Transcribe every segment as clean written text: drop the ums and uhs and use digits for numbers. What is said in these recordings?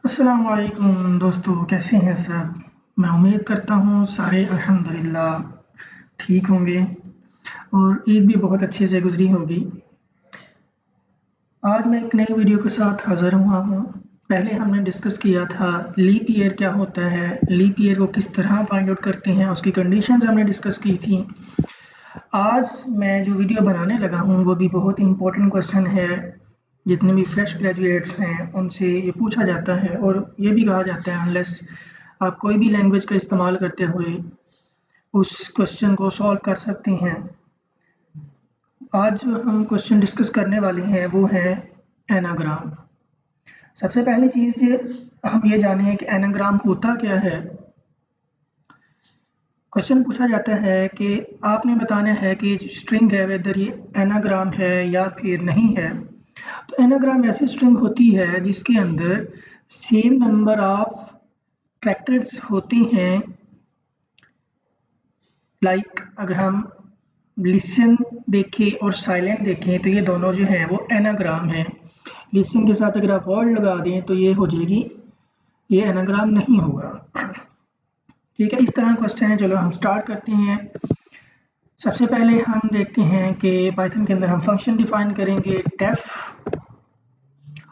अस्सलाम वालेकुम दोस्तों, कैसे हैं सब? मैं उम्मीद करता हूँ सारे अल्हम्दुलिल्लाह ठीक होंगे और ईद भी बहुत अच्छे से गुजरी होगी। आज मैं एक नई वीडियो के साथ हाज़िर हुआ हूँ। पहले हमने डिस्कस किया था लीप ईयर क्या होता है, लीप ईयर को किस तरह फाइंड आउट करते हैं, उसकी कंडीशंस हमने डिस्कस की थी। आज मैं जो वीडियो बनाने लगा हूँ वो भी बहुत इम्पोर्टेंट क्वेश्चन है। जितने भी फ्रेश ग्रेजुएट्स हैं उनसे ये पूछा जाता है और ये भी कहा जाता है अनलेस आप कोई भी लैंग्वेज का इस्तेमाल करते हुए उस क्वेश्चन को सॉल्व कर सकते हैं। आज जो हम क्वेश्चन डिस्कस करने वाले हैं वो है एनाग्राम। सबसे पहली चीज़ ये हम ये जानें कि एनाग्राम होता क्या है। क्वेश्चन पूछा जाता है कि आपने बताना है कि स्ट्रिंग है वेदर ये एनाग्राम है या फिर नहीं है। तो एनाग्राम ऐसी स्ट्रिंग होती है जिसके अंदर सेम नंबर ऑफ कैरेक्टर्स होते हैं। अगर हम लिसन देखें और साइलेंट देखें तो ये दोनों जो हैं वो एनाग्राम हैं। लिसन के साथ अगर आप वर्ड लगा दें तो ये हो जाएगी, ये एनाग्राम नहीं होगा। ठीक है, इस तरह क्वेश्चन है। चलो हम स्टार्ट करते हैं। सबसे पहले हम देखते हैं कि पाइथन के अंदर हम फंक्शन डिफाइन करेंगे डेफ।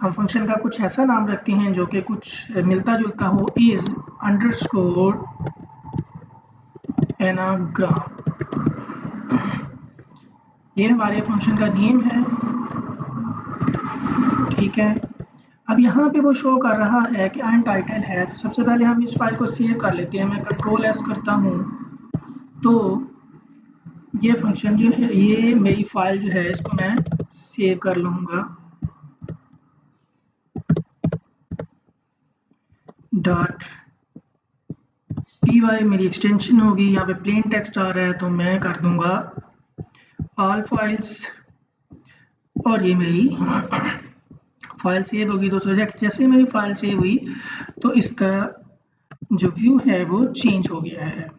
हम फंक्शन का कुछ ऐसा नाम रखते हैं जो कि कुछ मिलता जुलता हो, इज अंडरस्कोर एनाग्राम। ये हमारे फंक्शन का नेम है। ठीक है, अब यहाँ पे वो शो कर रहा है कि अनटाइटल है। तो सबसे पहले हम इस फाइल को सेव कर लेते हैं। मैं कंट्रोल एस करता हूँ तो ये फंक्शन जो है, ये मेरी फाइल जो है इसको मैं सेव कर लूँगा। डॉट पी वाई मेरी एक्सटेंशन होगी। यहाँ पे प्लेन टेक्स्ट आ रहा है तो मैं कर दूंगा ऑल फाइल्स और ये मेरी फाइल सेव होगी। दोस्तों जैसे मेरी फाइल सेव हुई तो इसका जो व्यू है वो चेंज हो गया है।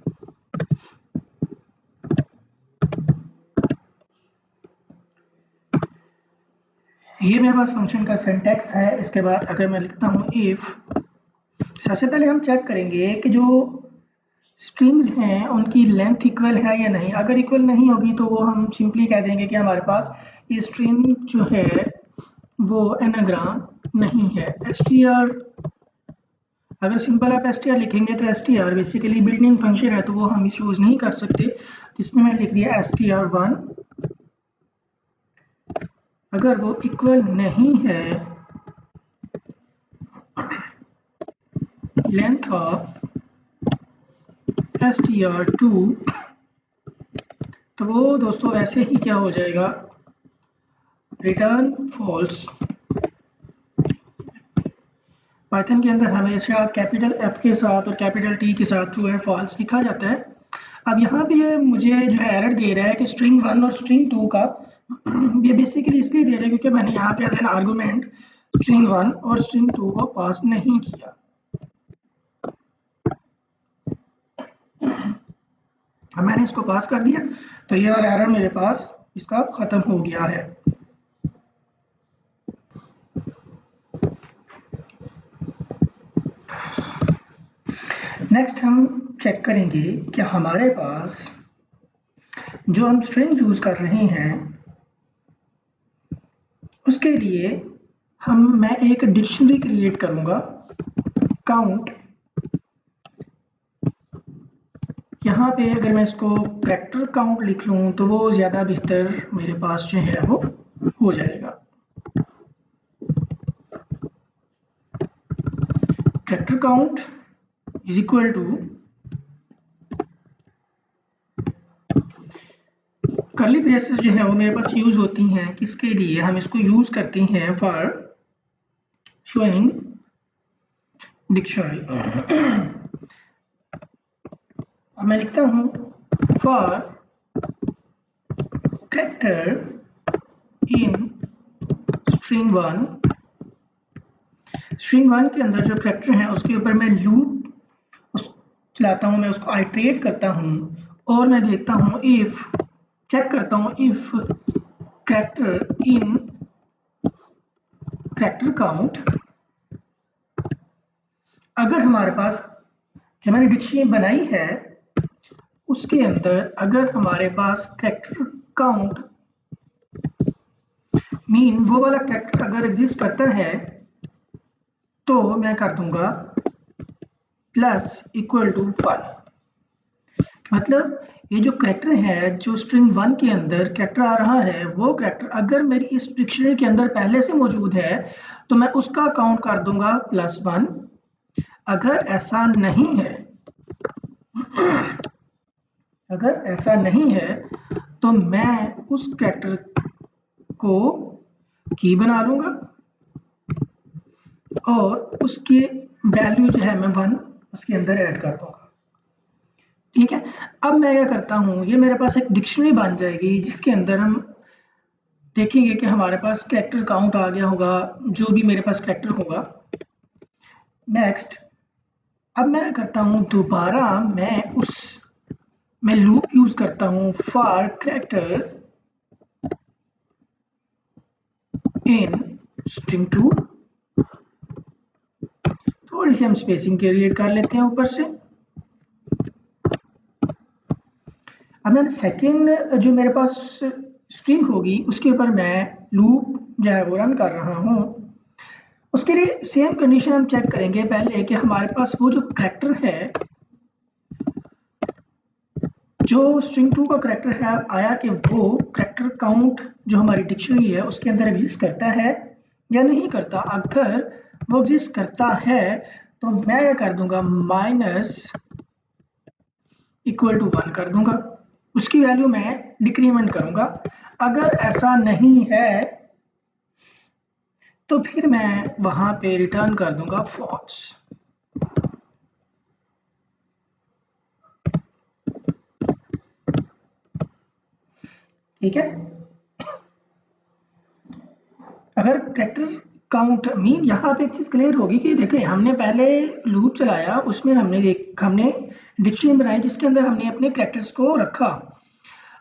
ये मेरे पास फंक्शन का सिंटैक्स है। इसके बाद अगर मैं लिखता हूँ इफ, सबसे पहले हम चेक करेंगे कि जो स्ट्रिंग्स हैं उनकी लेंथ इक्वल है या नहीं। अगर इक्वल नहीं होगी तो वो हम सिंपली कह देंगे कि हमारे पास ये स्ट्रिंग जो है वो एनाग्राम नहीं है। str, अगर सिंपल आप str लिखेंगे तो str बेसिकली बिल्ट-इन फंक्शन है तो वो हम इस यूज़ नहीं कर सकते। इसमें मैंने लिख दिया str1। अगर वो इक्वल नहीं है लेंथ ऑफ str2 तो वो दोस्तों ऐसे ही क्या हो जाएगा, रिटर्न फॉल्स। पाइथन के अंदर हमेशा कैपिटल F के साथ और कैपिटल T के साथ ट्रू एंड फॉल्स लिखा जाता है। अब यहाँ पे ये मुझे जो है एरर दे रहा है कि स्ट्रिंग 1 और स्ट्रिंग 2 का ये बेसिकली इसलिए दे रहा है क्योंकि मैंने यहाँ पे एज एन आर्गुमेंट स्ट्रिंग 1 और स्ट्रिंग 2 को पास नहीं किया। अब मैंने इसको पास कर दिया तो ये वाला एरर मेरे पास इसका ख़त्म हो गया है। नेक्स्ट हम चेक करेंगे कि हमारे पास जो हम स्ट्रिंग यूज़ कर रहे हैं उसके लिए मैं एक डिक्शनरी क्रिएट करूँगा। काउंट, यहाँ पे अगर मैं इसको कैरेक्टर काउंट लिख लूँ तो वो ज़्यादा बेहतर मेरे पास जो है वो हो जाएगा। Character count is equal to curly braces जो है वो मेरे पास यूज़ होती हैं किसके लिए, हम इसको यूज़ करते हैं फॉर शोइंग डिक्शनरी। अब मैं लिखता हूँ for character in string 1। String 1 के अंदर जो कैरेक्टर है उसके ऊपर मैं लूप चलाता हूँ, मैं उसको आइट्रेट करता हूँ और मैं देखता हूँ इफ, चेक करता हूँ if character in character count अगर हमारे पास जो मैंने डिक्शनरी बनाई है उसके अंदर अगर हमारे पास कैरेक्टर काउंट मीन वो वाला कैरेक्टर अगर एग्जिस्ट करता है तो मैं कर दूंगा प्लस इक्वल टू 1। मतलब ये जो कैरेक्टर है जो स्ट्रिंग 1 के अंदर कैरेक्टर आ रहा है वो कैरेक्टर अगर मेरी इस डिक्शनरी के अंदर पहले से मौजूद है तो मैं उसका काउंट कर दूंगा +1। अगर ऐसा नहीं है तो मैं उस कैरेक्टर को की बना लूंगा और उसकी वैल्यू जो है मैं 1 उसके अंदर ऐड कर दूंगा। ठीक है, अब मैं क्या करता हूँ, ये मेरे पास एक डिक्शनरी बन जाएगी जिसके अंदर हम देखेंगे कि हमारे पास कैरेक्टर काउंट आ गया होगा जो भी मेरे पास कैरेक्टर होगा। नेक्स्ट, अब मैं करता हूँ दोबारा मैं लूप यूज करता हूँ फॉर कैरेक्टर इन स्ट्रिंग 2। थोड़ी सी हम स्पेसिंग क्रिएट कर लेते हैं ऊपर से। अब मैं सेकेंड जो मेरे पास स्ट्रिंग होगी उसके ऊपर मैं लूप जो है वो रन कर रहा हूँ। उसके लिए सेम कंडीशन हम चेक करेंगे पहले कि हमारे पास वो जो कैरेक्टर है जो स्ट्रिंग 2 का कैरेक्टर है आया कि वो कैरेक्टर काउंट जो हमारी डिक्शनरी है उसके अंदर एग्जिस्ट करता है या नहीं करता। अगर वो एग्जिस्ट करता है तो मैं क्या कर दूंगा माइनस इक्वल टू 1 कर दूंगा, उसकी वैल्यू मैं डिक्रीमेंट करूंगा। अगर ऐसा नहीं है तो फिर मैं वहां पे रिटर्न कर दूंगा फॉल्स। ठीक है, अगर कैरेक्टर काउंट मीन यहाँ पे एक चीज क्लियर होगी कि देखिए हमने पहले लूप चलाया उसमें हमने डिक्शनरी बनाई जिसके अंदर हमने अपने कैरेक्टर्स को रखा।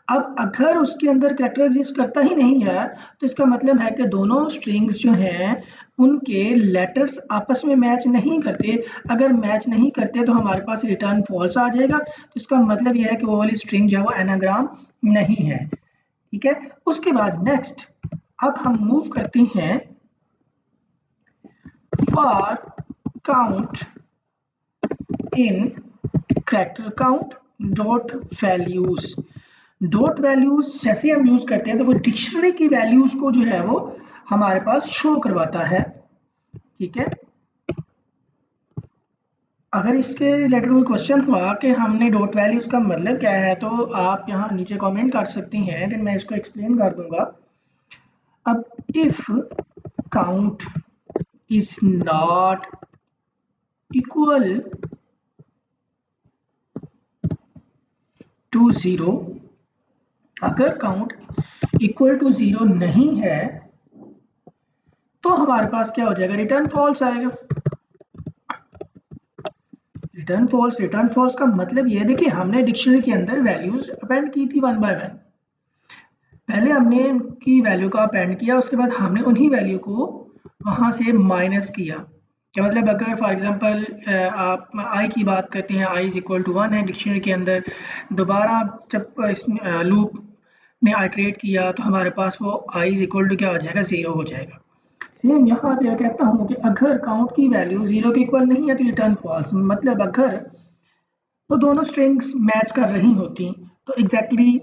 अब अगर उसके अंदर कैरेक्टर एग्जिस्ट करता ही नहीं है तो इसका मतलब है कि दोनों स्ट्रिंग्स जो हैं उनके लेटर्स आपस में मैच नहीं करते। अगर मैच नहीं करते तो हमारे पास रिटर्न फॉल्स आ जाएगा। तो इसका मतलब यह है कि वो वाली स्ट्रिंग जो है वो एनाग्राम नहीं है। ठीक है, उसके बाद नेक्स्ट अब हम मूव करते हैं for count in character count dot values जैसे हम यूज करते हैं तो वो डिक्शनरी की वैल्यूज को जो है वो हमारे पास शो करवाता है। ठीक है, अगर इसके रिलेटेड कोई क्वेश्चन हुआ कि हमने डॉट वैल्यूज का मतलब क्या है तो आप यहाँ नीचे कमेंट कर सकती हैं, देन मैं इसको एक्सप्लेन कर दूंगा। अब if count is not equal to 0, अगर काउंट इक्वल टू 0 नहीं है तो हमारे पास क्या हो जाएगा, रिटर्न फॉल्स आएगा। रिटर्न फॉल्स का मतलब ये है, देखिए हमने डिक्शनरी के अंदर वैल्यूज अपेंड की थी 1 बाय 1। पहले हमने उनकी वैल्यू का अपेंड किया, उसके बाद हमने उन्हीं वैल्यू को वहां से माइनस किया। क्या मतलब, अगर फॉर एग्जांपल आप आई की बात करते हैं, आई इज इक्वल टू 1 है डिक्शनरी के अंदर, दोबारा जब इस लूप ने आइटरेट किया तो हमारे पास वो आई इज इक्वल टू क्या हो जाएगा, 0 हो जाएगा। सेम यहाँ पे कहता हूँ कि अगर काउंट की वैल्यू 0 के इक्वल नहीं है तो रिटर्न फॉल्स। मतलब अगर तो दोनों स्ट्रिंग्स मैच कर रही होती तो एग्जैक्टली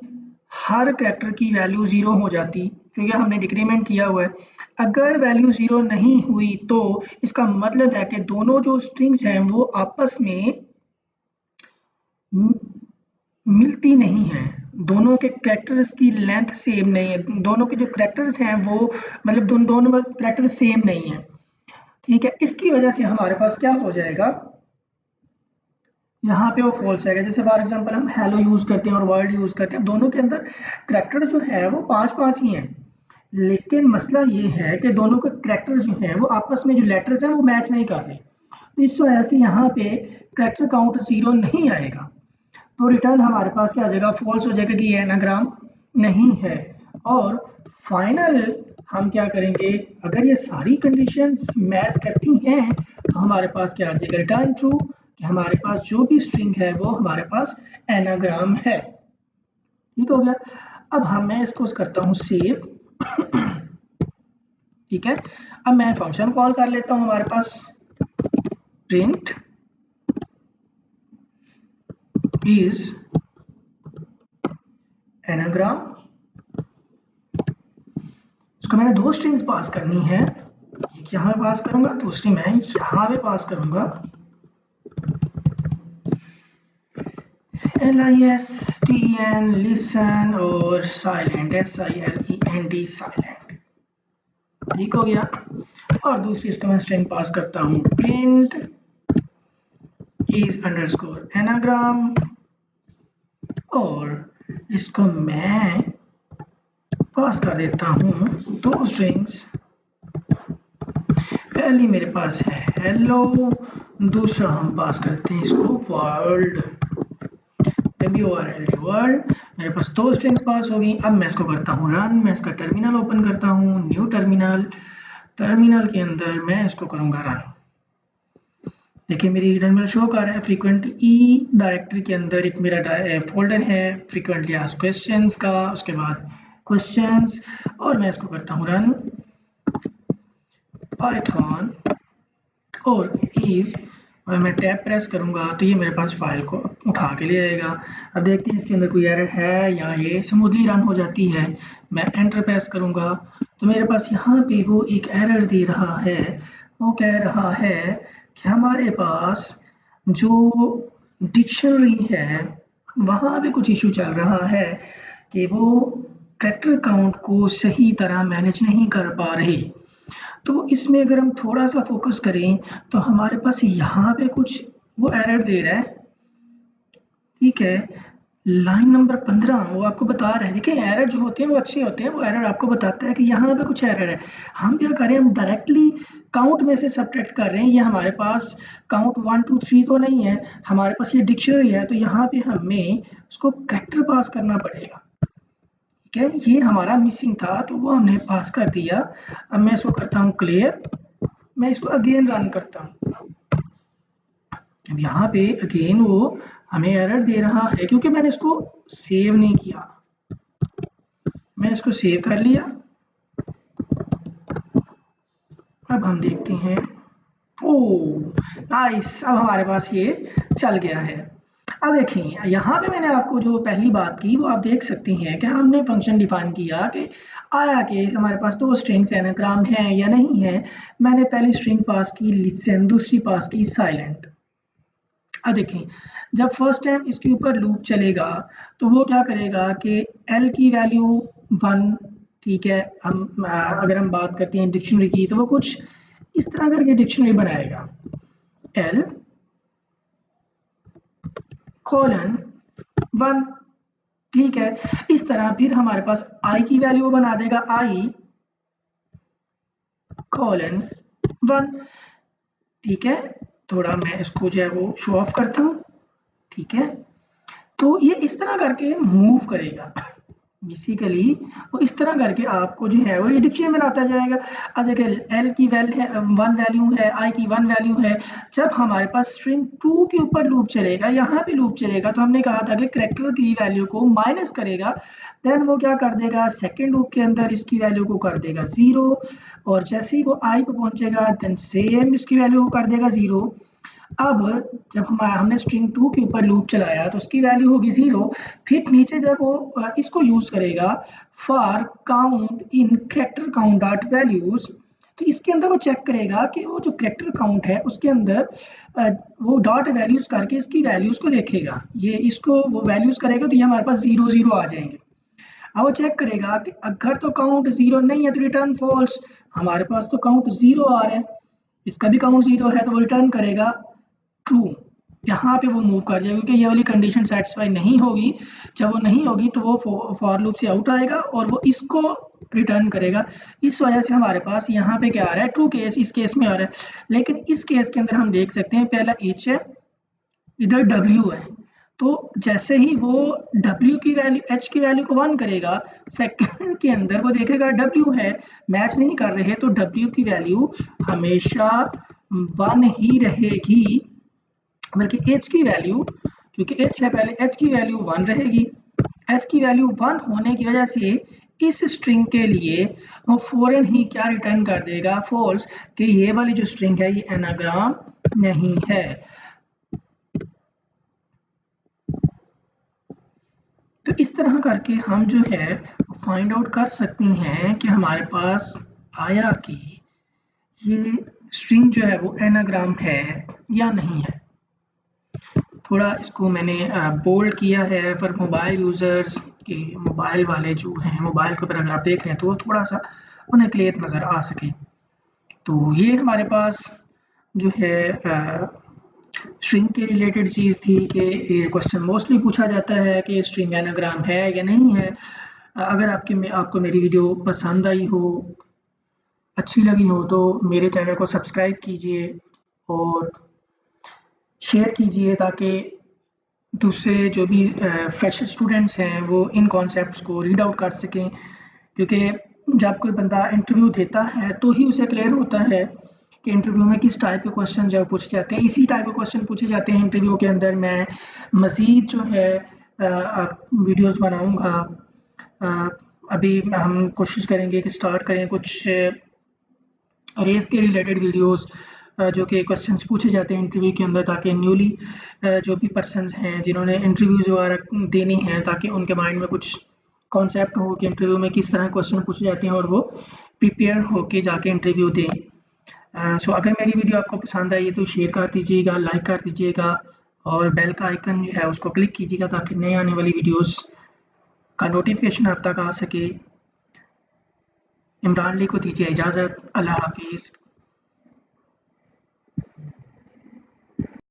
हर कैरेक्टर की वैल्यू 0 हो जाती क्योंकि हमने डिक्रीमेंट किया हुआ है। अगर वैल्यू 0 नहीं हुई तो इसका मतलब है कि दोनों जो स्ट्रिंग्स हैं वो आपस में मिलती नहीं है, दोनों के कैरेक्टर्स की लेंथ सेम नहीं है, दोनों के जो कैरेक्टर्स हैं वो मतलब दोनों कैरेक्टर सेम नहीं है। ठीक है, इसकी वजह से हमारे पास क्या हो जाएगा, यहाँ पे वो फॉल्स आएगा। जैसे फॉर एग्जांपल हम हेलो यूज करते हैं और वर्ड यूज करते हैं, दोनों के अंदर कैरेक्टर जो है वो 5-5 ही हैं, लेकिन मसला ये है कि दोनों के कैरेक्टर जो हैं वो आपस में जो लेटर्स हैं वो मैच नहीं कर रहे। तो इस वजह से यहाँ पे कैरेक्टर काउंट 0 नहीं आएगा, तो रिटर्न हमारे पास क्या आ जाएगा, फॉल्स हो जाएगा कि ये एनाग्राम नहीं है। और फाइनल हम क्या करेंगे, अगर ये सारी कंडीशंस मैच करती हैं तो हमारे पास क्या आ जाएगा, रिटर्न ट्रू, कि हमारे पास जो भी स्ट्रिंग है वो हमारे पास एनाग्राम है। ठीक हो गया। अब मैं इसको करता हूँ सेव। ठीक है, अब मैं फंक्शन कॉल कर लेता हूँ हमारे पास प्रिंट इज एनाग्राम। इसको मैंने दो स्ट्रिंग्स पास करनी है, एक यहाँ पे पास करूंगा, दूसरी मैं यहाँ पे पास करूंगा। LISTN लिसन और साइलेंट SILENT साइलेंट। ठीक हो गया। और दूसरी इसको मैं स्ट्रिंग पास करता हूँ प्रिंट इज अंडरस्कोर एनाग्राम, और इसको मैं पास कर देता हूँ दो स्ट्रिंग्स। पहली मेरे पास है हेलो, दूसरा हम पास करते हैं इसको वर्ल्ड, वर्ल्ड। मेरे पास दो स्ट्रिंग्स पास हो गई। अब मैं इसको करता हूँ रन। मैं इसका टर्मिनल ओपन करता हूँ, न्यू टर्मिनल, टर्मिनल के अंदर मैं इसको करूँगा रन। देखिए मेरी टर्मिनल शो कर रहा है। फ्रीक्वेंट ई डायरेक्टरी के अंदर एक मेरा फोल्डर है फ्रीक्वेंटली आस्क्ड क्वेश्चंस का, उसके बाद क्वेश्चंस, और मैं इसको करता हूँ रन पाइथन और इज, और मैं टैब प्रेस करूंगा तो ये मेरे पास फाइल को उठा के ले आएगा। अब देखते हैं इसके अंदर कोई एरर है या ये स्मूथली रन हो जाती है। मैं एंटर प्रेस करूंगा तो मेरे पास यहाँ पे वो एक एरर दे रहा है। वो कह रहा है कि हमारे पास जो डिक्शनरी है वहाँ पे कुछ इशू चल रहा है कि वो कैरेक्टर काउंट को सही तरह मैनेज नहीं कर पा रही। तो इसमें अगर हम थोड़ा सा फोकस करें तो हमारे पास यहाँ पे कुछ वो एरर दे रहा है। ठीक है, लाइन नंबर 15 वो आपको बता रहा है। देखिए एरर जो होते हैं वो अच्छे होते हैं, वो एरर आपको बताता है कि यहाँ पे कुछ एरर है। हम क्या कर रहे हैं, हम डायरेक्टली काउंट में से सब्ट्रैक्ट कर रहे हैं। ये हमारे पास काउंट 1 2 3 तो नहीं है, हमारे पास ये डिक्शनरी है, तो यहाँ पे हमें उसको कैरेक्टर पास करना पड़ेगा। ठीक है, ये हमारा मिसिंग था तो वो हमने पास कर दिया। अब मैं इसको करता हूँ क्लियर, मैं इसको अगेन रन करता हूँ। अब यहाँ पे अगेन वो हमें एरर दे रहा है क्योंकि मैंने इसको सेव नहीं किया। मैं इसको सेव कर लिया। अब हम देखते हैं, ओह नाइस, अब हमारे पास ये चल गया है। अब देखें यहाँ पे मैंने आपको जो पहली बात की वो आप देख सकते हैं कि हमने फंक्शन डिफाइन किया कि आया कि हमारे पास दो स्ट्रिंग्स एनाग्राम है या नहीं है। मैंने पहली स्ट्रिंग पास की लिसन, दूसरी पास की साइलेंट। अब देखें जब फर्स्ट टाइम इसके ऊपर लूप चलेगा तो वो क्या करेगा कि एल की वैल्यू 1, ठीक है, हम अगर हम बात करते हैं डिक्शनरी की तो वो कुछ इस तरह करके डिक्शनरी बनाएगा, एल कोलन 1, ठीक है। इस तरह फिर हमारे पास आई की वैल्यू बना देगा आई कोलन 1, ठीक है। थोड़ा मैं इसको जो है वो शो ऑफ करता हूँ, ठीक है। तो ये इस तरह करके मूव करेगा बेसिकली, वो इस तरह करके आपको जो है वो ये डिक्शनरी बनाता जाएगा। अब देखिए एल की वैल्यू है 1 वैल्यू है, आई की 1 वैल्यू है। जब हमारे पास स्ट्रिंग 2 के ऊपर लूप चलेगा, यहाँ पे लूप चलेगा, तो हमने कहा था कि कैरेक्टर की वैल्यू को माइनस करेगा। देन वो क्या कर देगा, सेकेंड लूप के अंदर इसकी वैल्यू को कर देगा 0, और जैसे ही वो आई पे पहुंचेगा देन सेम इसकी वैल्यू को कर देगा 0। अब जब हमने स्ट्रिंग 2 के ऊपर लूप चलाया तो उसकी वैल्यू होगी 0। फिर नीचे जब वो इसको यूज करेगा for count in character count dot values, तो इसके अंदर वो चेक करेगा कि वो जो कैरेक्टर काउंट है उसके अंदर वो डॉट वैल्यूज करके इसकी वैल्यूज को देखेगा। ये इसको वो वैल्यूज करेगा तो ये हमारे पास 0 0 आ जाएंगे। अब वो चेक करेगा कि अगर तो काउंट 0 नहीं है तो रिटर्न फॉल्स। हमारे पास तो काउंट 0 आ रहा है, इसका भी काउंट 0 है तो वो रिटर्न करेगा ट्रू। यहाँ पे वो मूव कर जाएगा क्योंकि ये वाली कंडीशन सेटिस्फाई नहीं होगी। जब वो नहीं होगी तो वो फॉर लूप से आउट आएगा और वो इसको रिटर्न करेगा। इस वजह से हमारे पास यहाँ पे क्या आ रहा है, ट्रू केस इस केस में आ रहा है। लेकिन इस केस के अंदर हम देख सकते हैं पहला एच है, इधर डब्ल्यू है, तो जैसे ही वो W की वैल्यू H की वैल्यू को 1 करेगा, सेकंड के अंदर वो देखेगा W है, मैच नहीं कर रहे, तो W की वैल्यू हमेशा 1 ही रहेगी, बल्कि H की वैल्यू, क्योंकि H है पहले, H की वैल्यू 1 रहेगी। H की वैल्यू 1 होने की वजह से इस स्ट्रिंग के लिए वो फौरन ही क्या रिटर्न कर देगा, फॉल्स, कि ये वाली जो स्ट्रिंग है ये एनाग्राम नहीं है। तो इस तरह करके हम जो है फाइंड आउट कर सकते हैं कि हमारे पास आया कि ये स्ट्रिंग जो है वो एनाग्राम है या नहीं है। थोड़ा इसको मैंने बोल्ड किया है फॉर मोबाइल यूज़र्स, के मोबाइल वाले जो हैं, मोबाइल के ऊपर अगर आप देख रहे हैं तो वो थोड़ा सा उन्हें क्लियर नज़र आ सके। तो ये हमारे पास जो है स्ट्रिंग के रिलेटेड चीज़ थी कि ये क्वेश्चन मोस्टली पूछा जाता है कि स्ट्रिंग एनाग्राम है या नहीं है। अगर आपको मेरी वीडियो पसंद आई हो, अच्छी लगी हो, तो मेरे चैनल को सब्सक्राइब कीजिए और शेयर कीजिए ताकि दूसरे जो भी फ्रेशर स्टूडेंट्स हैं वो इन कॉन्सेप्ट्स को रीड आउट कर सकें, क्योंकि जब कोई बंदा इंटरव्यू देता है तो ही उसे क्लियर होता है कि इंटरव्यू में किस टाइप के क्वेश्चन जो पूछे जाते हैं। इसी टाइप के क्वेश्चन पूछे जाते हैं इंटरव्यू के अंदर। मैं मज़ीद जो है वीडियोस बनाऊंगा। अभी हम कोशिश करेंगे कि स्टार्ट करें कुछ रेस के रिलेटेड वीडियोस जो कि क्वेश्चंस पूछे जाते हैं इंटरव्यू के अंदर, ताकि न्यूली जो भी पर्सन्स हैं जिन्होंने इंटरव्यूज वगैरह देनी है, ताकि उनके माइंड में कुछ कॉन्सेप्ट हो कि इंटरव्यू में किस तरह क्वेश्चन पूछे जाते हैं और वो प्रिपेयर होके जाके इंटरव्यू दें। सो अगर मेरी वीडियो आपको पसंद आई है तो शेयर कर दीजिएगा, लाइक कर दीजिएगा और बेल का आइकन जो है उसको क्लिक कीजिएगा ताकि नए आने वाली वीडियोस का नोटिफिकेशन आप तक आ सके। इमरान अली को दीजिए इजाज़त। अल्लाह हाफिज़।